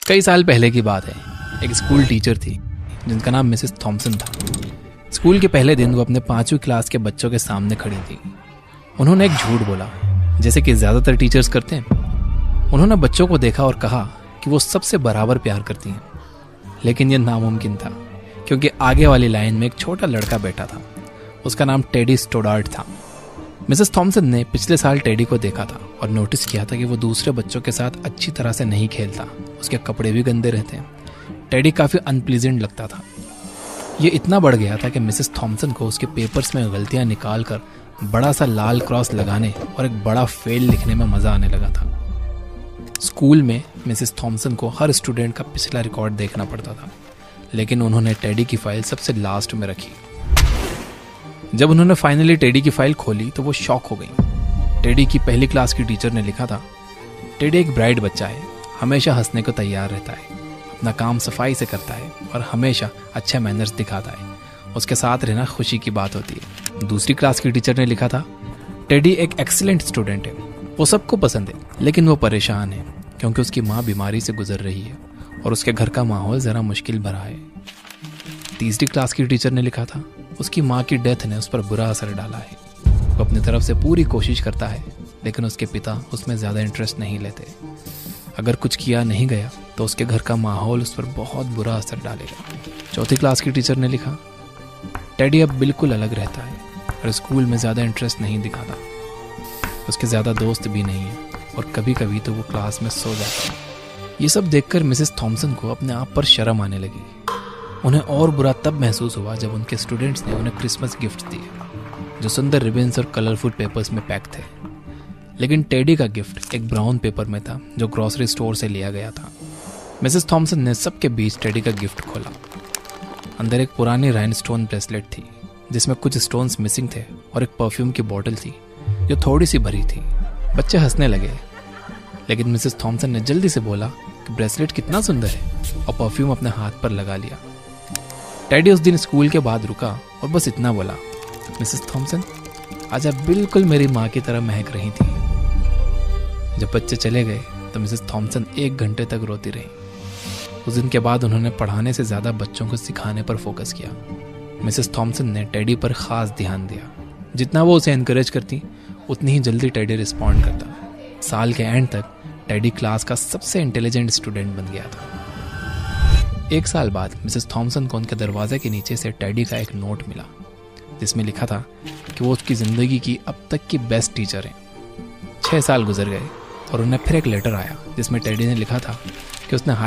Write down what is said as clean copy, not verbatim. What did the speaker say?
कई साल पहले की बात है। एक स्कूल टीचर थी जिनका नाम मिसेस थॉमसन था। स्कूल के पहले दिन वो अपने 5वीं क्लास के बच्चों के सामने खड़ी थी। उन्होंने एक झूठ बोला, जैसे कि ज़्यादातर टीचर्स करते हैं। उन्होंने बच्चों को देखा और कहा कि वो सबसे बराबर प्यार करती हैं। लेकिन यह नामुमकिन था, क्योंकि आगे वाली लाइन में एक छोटा लड़का बैठा था। उसका नाम टेडी स्टोडार्ट था। मिसेस थॉमसन ने पिछले साल टेडी को देखा था और नोटिस किया था कि वो दूसरे बच्चों के साथ अच्छी तरह से नहीं खेलता। उसके कपड़े भी गंदे रहते हैं। टेडी काफ़ी अनप्लीजेंट लगता था। ये इतना बढ़ गया था कि मिसेस थॉमसन को उसके पेपर्स में गलतियां निकाल कर बड़ा सा लाल क्रॉस लगाने और एक बड़ा फेल लिखने में मज़ा आने लगा था। स्कूल में मिसेस थॉमसन को हर स्टूडेंट का पिछला रिकॉर्ड देखना पड़ता था, लेकिन उन्होंने टेडी की फाइल सबसे लास्ट में रखी। जब उन्होंने फाइनली टेडी की फाइल खोली तो वो शॉक हो गई। टेडी की पहली क्लास की टीचर ने लिखा था, टेडी एक ब्राइट बच्चा है, हमेशा हंसने को तैयार रहता है, अपना काम सफाई से करता है और हमेशा अच्छे मैनर्स दिखाता है। उसके साथ रहना खुशी की बात होती है। दूसरी क्लास की टीचर ने लिखा था, टेडी एक एक्सीलेंट स्टूडेंट है, वो सबको पसंद है, लेकिन वो परेशान है क्योंकि उसकी माँ बीमारी से गुजर रही है और उसके घर का माहौल ज़रा मुश्किल भरा है। तीसरी क्लास की टीचर ने लिखा था, उसकी माँ की डेथ ने उस पर बुरा असर डाला है। वो अपनी तरफ से पूरी कोशिश करता है, लेकिन उसके पिता उसमें ज़्यादा इंटरेस्ट नहीं लेते। अगर कुछ किया नहीं गया तो उसके घर का माहौल उस पर बहुत बुरा असर डालेगा। चौथी क्लास की टीचर ने लिखा, टेडी अब बिल्कुल अलग रहता है और स्कूल में ज़्यादा इंटरेस्ट नहीं दिखाता। उसके ज़्यादा दोस्त भी नहीं है और कभी कभी तो वो क्लास में सो जाता है। ये सब देखकर मिसेस थॉमसन को अपने आप पर शर्म आने लगी। उन्हें और बुरा तब महसूस हुआ जब उनके स्टूडेंट्स ने उन्हें क्रिसमस गिफ्ट दिए, जो सुंदर रिबन्स और कलरफुल पेपर्स में पैक थे। लेकिन टेडी का गिफ्ट एक ब्राउन पेपर में था, जो ग्रॉसरी स्टोर से लिया गया था। मिसेस थॉमसन ने सबके बीच टेडी का गिफ्ट खोला। अंदर एक पुरानी राइनस्टोन ब्रेसलेट थी, जिसमें कुछ स्टोन्स मिसिंग थे, और एक परफ्यूम की बोतल थी जो थोड़ी सी भरी थी। बच्चे हंसने लगे, लेकिन मिसेस थॉमसन ने जल्दी से बोला कि ब्रेसलेट कितना सुंदर है, और परफ्यूम अपने हाथ पर लगा लिया। टेडी उस दिन स्कूल के बाद रुका और बस इतना बोला, मिसेस थॉमसन, आज आप बिल्कुल मेरी माँ की तरह महक रही थी। जब बच्चे चले गए तो मिसेस थॉमसन 1 घंटे तक रोती रही। उस दिन के बाद उन्होंने पढ़ाने से ज़्यादा बच्चों को सिखाने पर फोकस किया। मिसेस थॉमसन ने टेडी पर ख़ास ध्यान दिया। जितना वो उसे एनकरेज करती, उतनी ही जल्दी टेडी रिस्पॉन्ड करता। साल के एंड तक टेडी क्लास का सबसे इंटेलिजेंट स्टूडेंट बन गया था। 1 साल बाद मिसेस थॉमसन को उनके दरवाजे के नीचे से टेडी का एक नोट मिला, जिसमें लिखा था कि वो उसकी ज़िंदगी की अब तक की बेस्ट टीचर हैं। 6 साल गुजर गए और उन्हें फिर एक लेटर आया, जिसमें टेडी ने लिखा था कि उसने